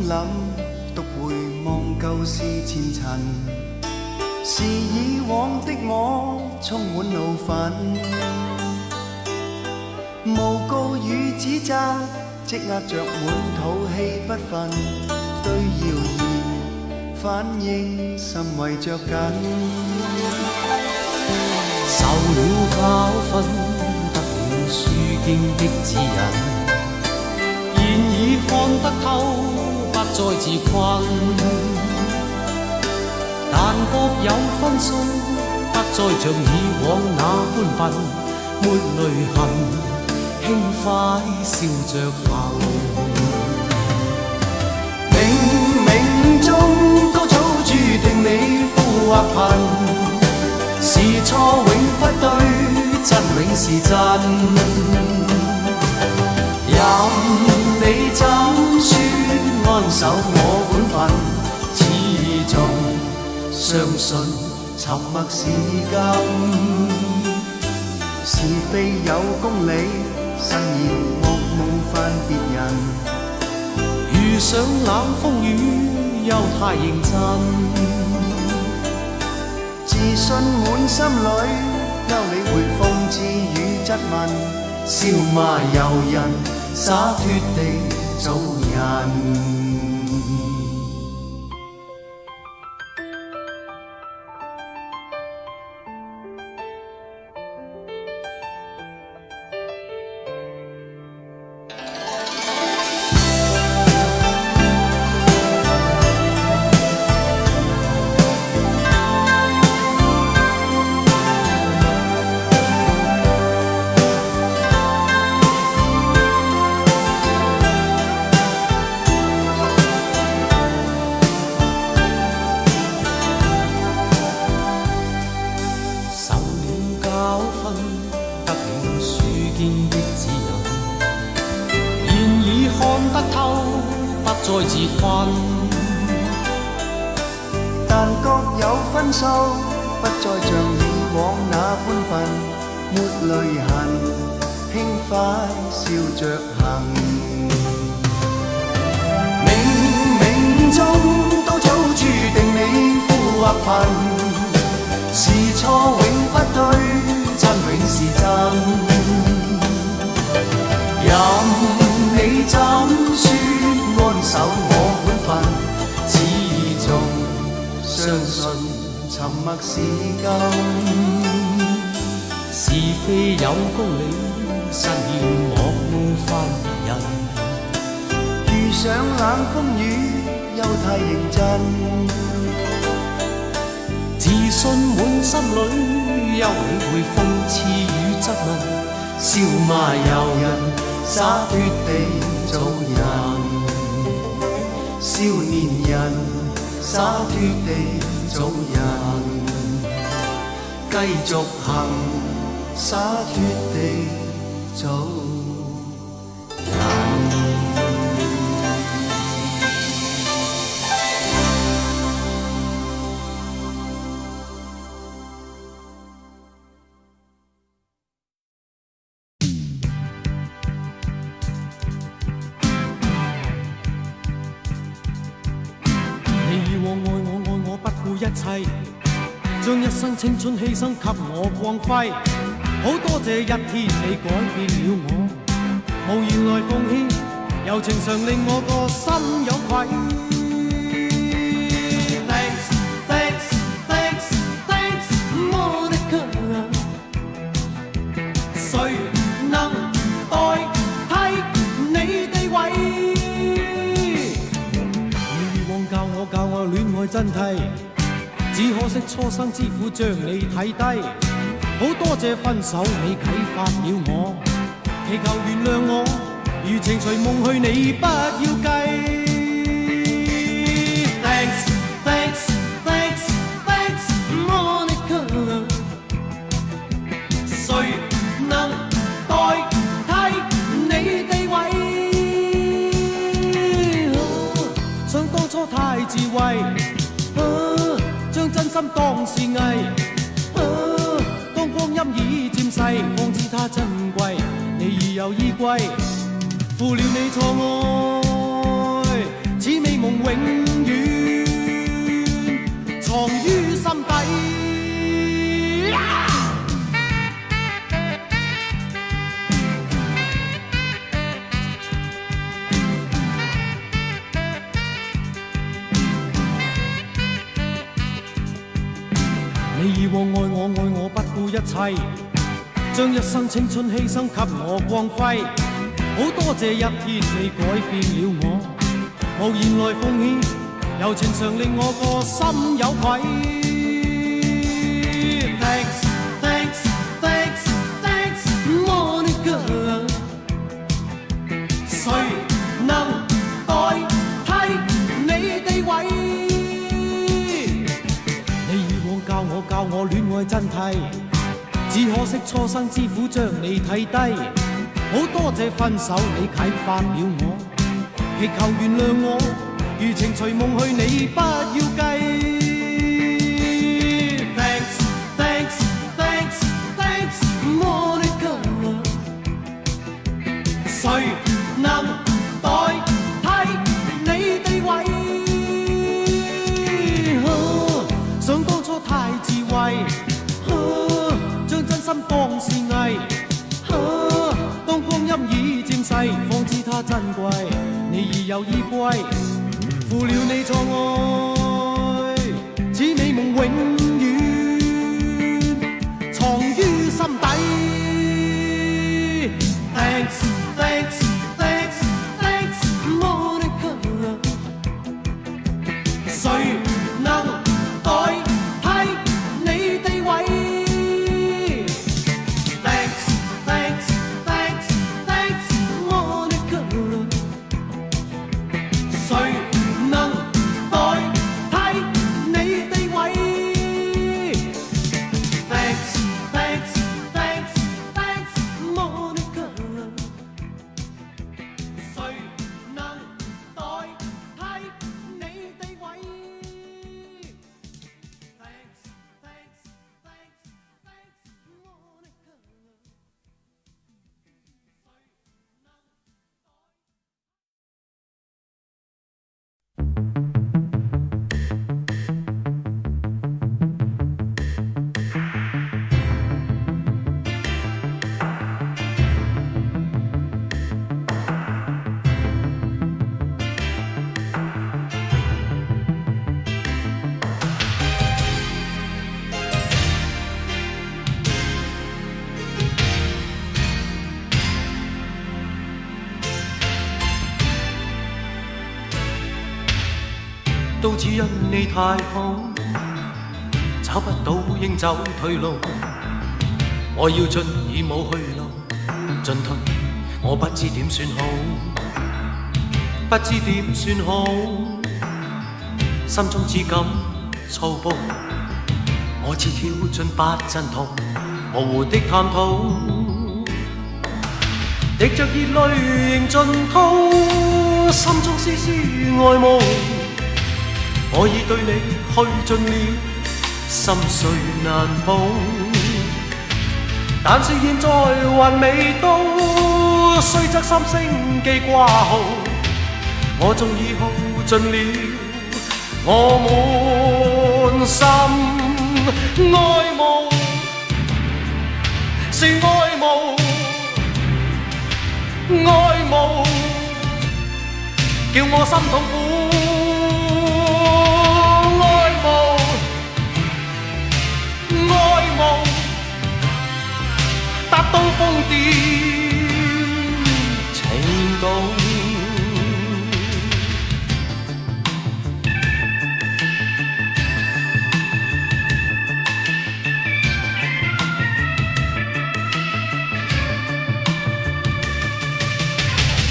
諗，獨回望舊事前塵，是以往的我充滿怒憤，誣告與指責積壓着滿肚氣不忿，對謠言反應甚為着緊，受了教訓，得了書經的指引，現已看得透，不再自困。但各有分數，不再像以往那般笨，沒淚痕，輕快笑着行。冥冥中都早注定你富或貧，是錯永不對，真永是真。任你怎說安守我本分，始終相信沉默是金。是非有公理，慎言莫冒犯別人。遇上冷風雨，又太認真。自信滿心裏，休理會諷刺與質問，笑罵由人，灑脱地做人。但各有分數，不再像以往那般笨，沒淚痕，輕快笑着行。冥冥中都早注定你富或貧，是錯永不對，真永是真。任你怎說安守我本分，始終相信沉默是金。是非有公理，慎言莫冒犯別人。遇上冷風雨，又太認真。自信滿心裏，休理會諷刺與質問，笑罵由人，灑脱地做人。少年人，灑脱地做人，繼續行，灑脱地做人。一切將一生青春犧牲給我光輝，好多謝一天你改變了我，無言來奉獻，柔情常令我個心有愧。Thanks, thanks, thanks, thanks, Monica。誰能代替你地位？以往教我戀愛真諦。只可惜初生之苦將你睇低，好多謝分手你啟發了我，祈求原諒我，如情隨夢去你不要計。Thanks, thanks, thanks, thanks, Monica。誰能代替你地位？想當初太智慧。將真心當是藝，當光陰已漸逝，方知它珍貴。你已有依歸，負了你錯愛，此美夢永遠藏於心底。你以往愛我不顧一切，將一生青春犧牲給我光輝。好多謝一天你改變了我，無言來奉獻，柔情常令我個心有愧。Thanks, thanks, thanks, thanks, Monica。誰能代替你地位？你以往教我戀愛真諦，只可惜初生之虎將你睇低。好多謝分手你啟發了我，祈求原諒我，如情隨夢去你不要計。Thanks, thanks, thanks, thanks, Monica。誰能代替你地位？想當初太智慧，將真心當是藝。當光陰已漸逝，方知它珍貴。你已有依歸，負了你錯愛，此美夢永遠藏於心底。Thanks, thanks, thanks, thanks, Monica。誰能代替你地位？Thanks, thanks, thanks, thanks, Monica。誰能代替你地位？Thanks, thanks, thanks, thanks, Monica。誰能代替你地位？Thanks, thanks, thanks, thanks, Monica。都只因你太好，找不到應走退路。我要進已冇去路，進退我不知點算好，不知點算好。心中只感粗暴，我似跳進八陣圖，模糊的探討，滴着熱淚仍盡吐，心中絲絲愛慕。我已對你去盡了，心碎難報。但是現在還未到，雖則心聲記掛號，我縱已耗盡了，我滿心愛慕，是愛慕，愛慕，叫我心痛苦。達到瘋癲程度，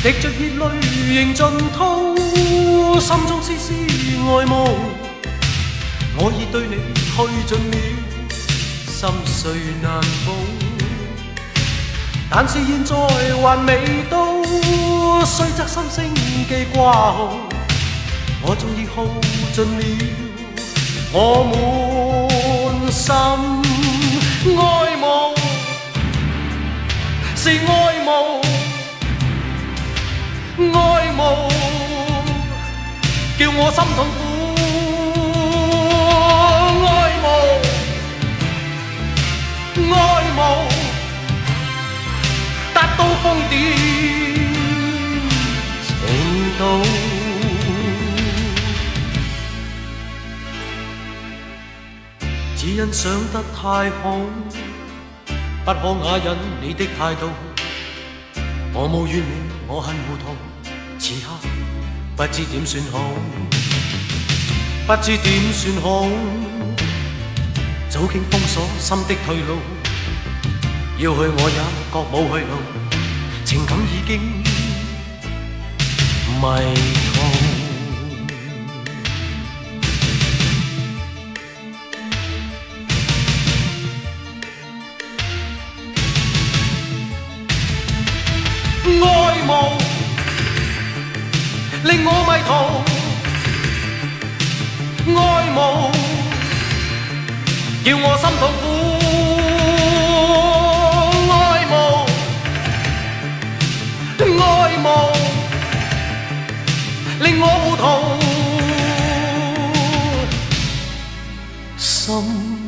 滴着熱淚仍盡吐，心中絲絲愛慕。我已對你去盡了，心碎難報。但是現在還未到，雖則心聲記掛號，我終已耗盡了，我滿心愛慕，是愛慕，愛慕，叫我心痛苦。愛慕達到瘋癲程度，只因想得太好，不可啞忍你的態度。我無怨你，我很糊塗，此刻不知點算好，不知點算好。早經封鎖心的退路，要去我也覺冇去路，情感已經迷途。愛慕令我迷途，愛慕叫我心痛苦，愛慕令我糊塗，心